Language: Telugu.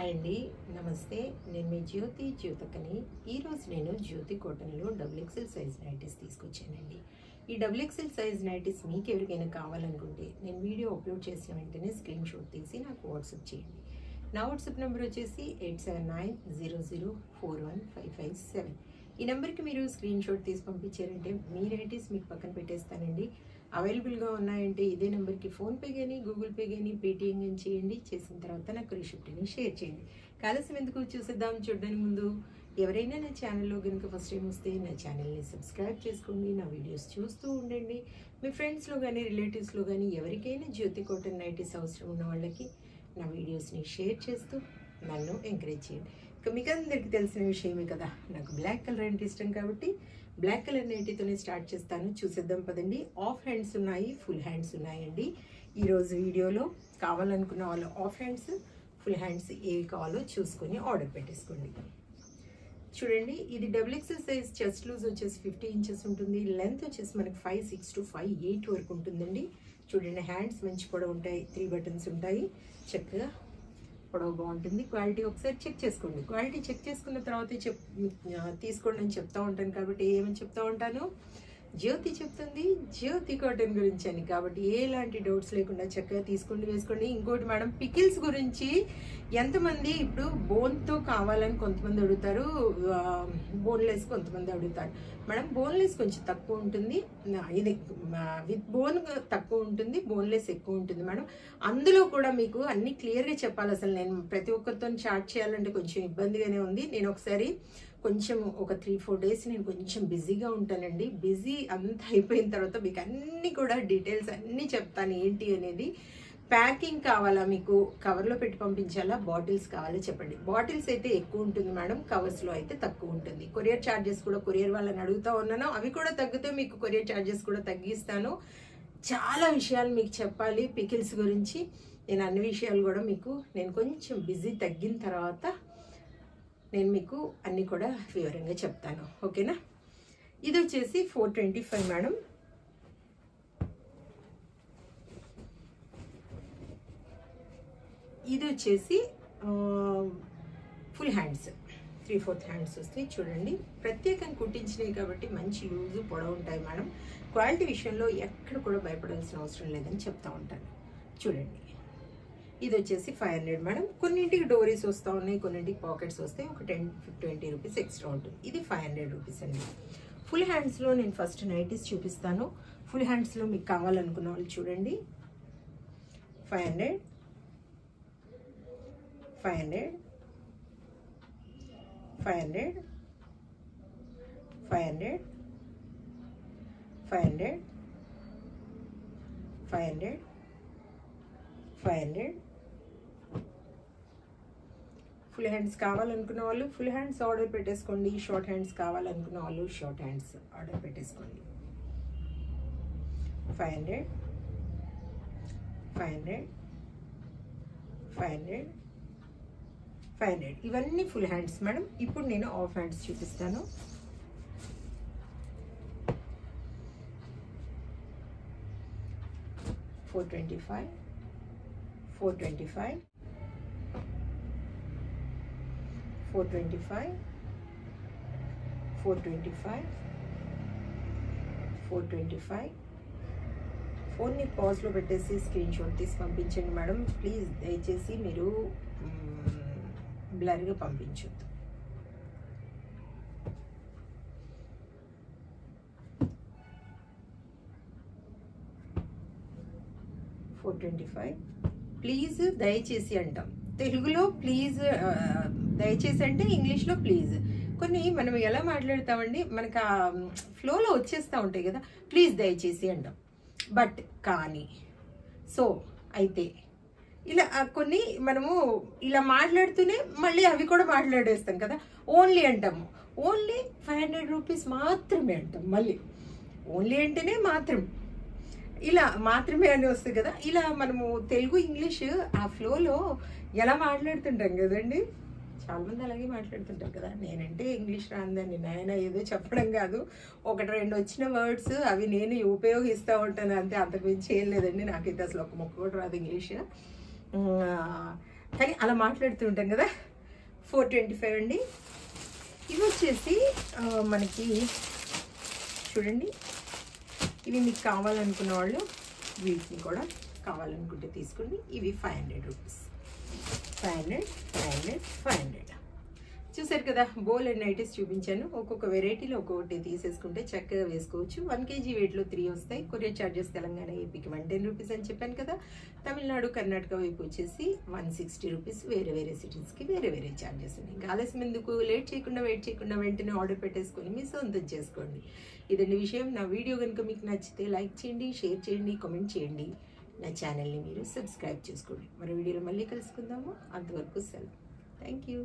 హాయ్ అండి, నమస్తే. నేను మీ జ్యోతికని. ఈరోజు నేను జ్యోతి కాటన్లో XXL సైజ్ నైటీస్ తీసుకొచ్చానండి. ఈ XXL సైజ్ నైటీస్ మీకు ఎవరికైనా కావాలనుకుంటే నేను వీడియో అప్లోడ్ చేసిన వెంటనే స్క్రీన్ షాట్ తీసి నాకు వాట్సాప్ చేయండి. నా వాట్సాప్ నెంబర్ వచ్చేసి 8790041557. ఈ నెంబర్కి మీరు స్క్రీన్ షాట్ తీసి పంపించారంటే మీ నైటీస్ మీకు పక్కన పెట్టేస్తానండి. అవైలబుల్గా ఉన్నాయంటే ఇదే నెంబర్కి ఫోన్పే కానీ గూగుల్ పే కానీ పేటిఎం కానీ చేయండి. చేసిన తర్వాత నాకు రిసిప్ట్ని షేర్ చేయండి. కాలస్యం ఎందుకు చూసేద్దాం. చూడడానికి ముందు ఎవరైనా నా ఛానల్లో కనుక ఫస్ట్ టైం వస్తే నా ఛానల్ని సబ్స్క్రైబ్ చేసుకోండి. నా వీడియోస్ చూస్తూ ఉండండి. మీ ఫ్రెండ్స్లో కానీ రిలేటివ్స్లో కానీ ఎవరికైనా జ్యోతి కాటన్ నైటీస్ అవసరం ఉన్న వాళ్ళకి నా వీడియోస్ని షేర్ చేస్తూ నన్ను ఎంకరేజ్ చేయండి. ఇక మీకు అందరికీ తెలిసిన విషయమే కదా, నాకు బ్లాక్ కలర్ అంటే ఇష్టం కాబట్టి బ్లాక్ కలర్ నైటీతోనే స్టార్ట్ చేస్తాను. చూసేద్దాం పదండి. ఆఫ్ హ్యాండ్స్ ఉన్నాయి, ఫుల్ హ్యాండ్స్ ఉన్నాయండి. ఈరోజు వీడియోలో కావాలనుకున్న వాళ్ళు ఆఫ్ హ్యాండ్స్, ఫుల్ హ్యాండ్స్ ఏవి కావాలో చూసుకొని ఆర్డర్ పెట్టేసుకోండి. చూడండి, ఇది XXL సైజ్. చెస్ట్ లూజ్ వచ్చేసి 50 ఇంచెస్ ఉంటుంది. లెంత్ వచ్చేసి మనకి 5'6" to 5'8" వరకు ఉంటుందండి. చూడండి, హ్యాండ్స్ మంచి పొడవు ఉంటాయి, 3 బటన్స్ ఉంటాయి. చక్కగా పొడవు బాగుంటుంది. క్వాలిటీ ఒకసారి చెక్ చేసుకోండి. క్వాలిటీ చెక్ చేసుకున్న తర్వాత తీసుకోండి అని చెప్తా ఉంటాను. కాబట్టి ఏమని చెప్తా ఉంటాను, జ్యోతి చెప్తుంది జ్యోతి కాటన్ గురించి అని. కాబట్టి ఎలాంటి డౌట్స్ లేకుండా చక్కగా తీసుకోండి, వేసుకోండి. ఇంకోటి మేడం, పికిల్స్ గురించి ఎంతమంది ఇప్పుడు బోన్తో కావాలని కొంతమంది అడుగుతారు, బోన్లెస్ కొంతమంది అడుగుతారు. మేడం, బోన్లెస్ కొంచెం తక్కువ ఉంటుంది, ఇది విత్ బోన్ తక్కువ ఉంటుంది, బోన్లెస్ ఎక్కువ ఉంటుంది మేడం. అందులో కూడా మీకు అన్ని క్లియర్గా చెప్పాలి. అసలు నేను ప్రతి ఒక్కరితో చాట్ చేయాలంటే కొంచెం ఇబ్బందిగానే ఉంది. నేను ఒకసారి కొంచెం ఒక 3-4 డేస్ నేను కొంచెం బిజీగా ఉంటానండి. బిజీ అంతా అయిపోయిన తర్వాత మీకు అన్నీ కూడా డీటెయిల్స్ అన్నీ చెప్తాను ఏంటి అనేది. ప్యాకింగ్ కావాలా, మీకు కవర్లో పెట్టి పంపించాలా, బాటిల్స్ కావాలా చెప్పండి. బాటిల్స్ అయితే ఎక్కువ ఉంటుంది మేడం, కవర్స్లో అయితే తక్కువ ఉంటుంది. కొరియర్ ఛార్జెస్ కూడా కొరియర్ వాళ్ళని అడుగుతూ ఉన్నాను, అవి కూడా తగ్గితే మీకు కొరియర్ ఛార్జెస్ కూడా తగ్గిస్తాను. చాలా విషయాలు మీకు చెప్పాలి పికిల్స్ గురించి. నేను అన్ని విషయాలు కూడా మీకు నేను కొంచెం బిజీ తగ్గిన తర్వాత నేను మీకు అన్నీ కూడా వివరంగా చెప్తాను. ఓకేనా. ఇది వచ్చేసి 425 మేడం. ఇది వచ్చేసి ఫుల్ హ్యాండ్స్, 3/4 హ్యాండ్స్ వస్తాయి. చూడండి, ప్రత్యేకంగా కుట్టించినవి కాబట్టి మంచి లూజు పొడవు ఉంటాయి మేడం. క్వాలిటీ విషయంలో ఎక్కడ కూడా భయపడాల్సిన అవసరం లేదని చెప్తా ఉంటాను. చూడండి, ఇది వచ్చేసి 500 మేడం. కొన్నింటికి డోరీస్ వస్తూ ఉన్నాయి, కొన్నింటికి పాకెట్స్ వస్తాయి. ఒక 10-20 రూపీస్ ఎక్స్ట్రా ఉంటుంది. ఇది 500 రూపీస్ అండి. ఫుల్ హ్యాండ్స్లో నేను ఫస్ట్ నైటీస్ చూపిస్తాను. ఫుల్ హ్యాండ్స్లో మీకు కావాలనుకున్న వాళ్ళు చూడండి, 500, 500, 500, 500, 500, 500, 500. ఫుల్ హ్యాండ్స్ కావాలనుకున్న వాళ్ళు ఫుల్ హ్యాండ్స్ ఆర్డర్ పెట్టేసుకోండి. షార్ట్ హ్యాండ్స్ కావాలనుకున్న వాళ్ళు షార్ట్ హ్యాండ్స్ ఆర్డర్ పెట్టేసుకోండి. 500, 500, 500, 500. ఇవన్నీ ఫుల్ హ్యాండ్స్ మేడం. ఇప్పుడు నేను ఆఫ్ హ్యాండ్స్ చూపిస్తాను. $425, $425, $425, $425, $425. ఫోన్ని పాజ్లో పెట్టేసి స్క్రీన్ షాట్ తీసి పంపించండి మేడం. ప్లీజ్ దయచేసి మీరు బ్లర్గా పంపించొద్దు. $425. ప్లీజ్ దయచేసి అంటాం తెలుగులో, ప్లీజ్ దయచేసి అంటే ఇంగ్లీష్లో ప్లీజ్. కొన్ని మనం ఎలా మాట్లాడతామండి, మనకు ఆ ఫ్లోలో వచ్చేస్తూ ఉంటాయి కదా, ప్లీజ్ దయచేసి అంటాం. బట్ కానీ సో అయితే ఇలా కొన్ని మనము ఇలా మాట్లాడుతూనే మళ్ళీ అవి కూడా మాట్లాడేస్తాం కదా. ఓన్లీ అంటాము, ఓన్లీ 500 రూపీస్ మాత్రమే అంటాం. మళ్ళీ ఓన్లీ అంటేనే మాత్రం, ఇలా మాత్రమే అని వస్తుంది కదా. ఇలా మనము తెలుగు ఇంగ్లీష్ ఆ ఫ్లోలో ఎలా మాట్లాడుతుంటాం కదండి. చాలామంది అలాగే మాట్లాడుతుంటారు కదా. నేనంటే ఇంగ్లీష్ రాందని నాయన ఏదో చెప్పడం కాదు, 1-2 వచ్చిన వర్డ్స్ అవి నేను ఉపయోగిస్తూ ఉంటాను అంతే, అంతకుమించి ఏం లేదండి. నాకైతే అసలు ఒక మొక్క కూడా రాదు ఇంగ్లీష్. కానీ అలా మాట్లాడుతూ ఉంటాం కదా. 425 అండి. ఇవి వచ్చేసి మనకి చూడండి, ఇవి మీకు కావాలనుకున్న వాళ్ళు వీటిని కూడా కావాలనుకుంటే తీసుకోండి. ఇవి 500 రూపీస్. 500 చూసారు కదా. బోల్ అండ్ నైటీస్ చూపించాను. ఒక్కొక్క వెరైటీలో ఒక్కొక్కటి తీసేసుకుంటే చక్కగా వేసుకోవచ్చు. 1 kg వెయిట్లో 3 వస్తాయి. కొరియర్ ఛార్జెస్ తెలంగాణ ఏపీకి 110 రూపీస్ అని చెప్పాను కదా. తమిళనాడు కర్ణాటక వైపు వచ్చేసి 160 రూపీస్. వేరే సిటీస్కి వేరే ఛార్జెస్ ఉన్నాయి. ఇంకా ఆలస్యం ఎందుకు, వెయిట్ చేయకుండా వెంటనే ఆర్డర్ పెట్టేసుకొని మీ సొంతం చేసుకోండి. ఇదండి విషయం. నా వీడియో కనుక మీకు నచ్చితే లైక్ చేయండి, షేర్ చేయండి, కామెంట్ చేయండి. నా ఛానల్ని మీరు సబ్స్క్రైబ్ చేసుకోండి. మరో వీడియోలో మళ్ళీ కలుసుకుందాము. అంతవరకు సెలవు. Thank you.